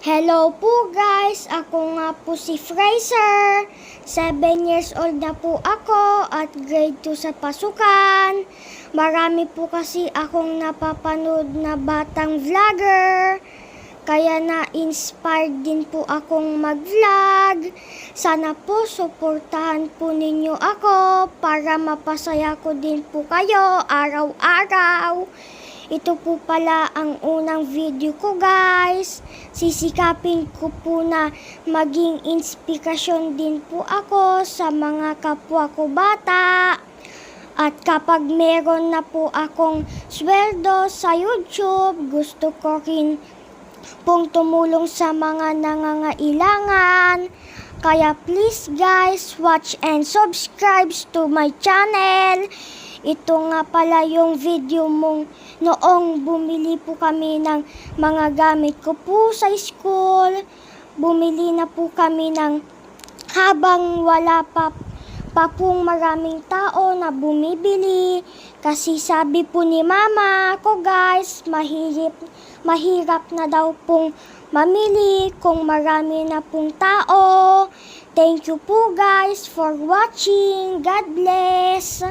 Hello po guys, ako nga po si Fraser. 7 years old na po ako at grade 2 sa pasukan. Marami po kasi akong napapanood na batang vlogger. Kaya na-inspired din po akong mag-vlog. Sana po suportahan po ninyo ako para mapasaya ko din po kayo araw-araw. Ito po pala ang unang video ko guys. Sisikapin ko po na maging inspirasyon din po ako sa mga kapwa ko bata. At kapag meron na po akong sweldo sa YouTube, gusto ko rin pong tumulong sa mga nangangailangan. Kaya please guys, watch and subscribe to my channel. Ito nga pala yung video mong noong bumili po kami ng mga gamit ko po sa school. Bumili na po kami ng habang wala pa pong maraming tao na bumibili. Kasi sabi po ni mama ko guys, mahirap na daw pong mamili kung marami na pong tao. Thank you po guys for watching. God bless.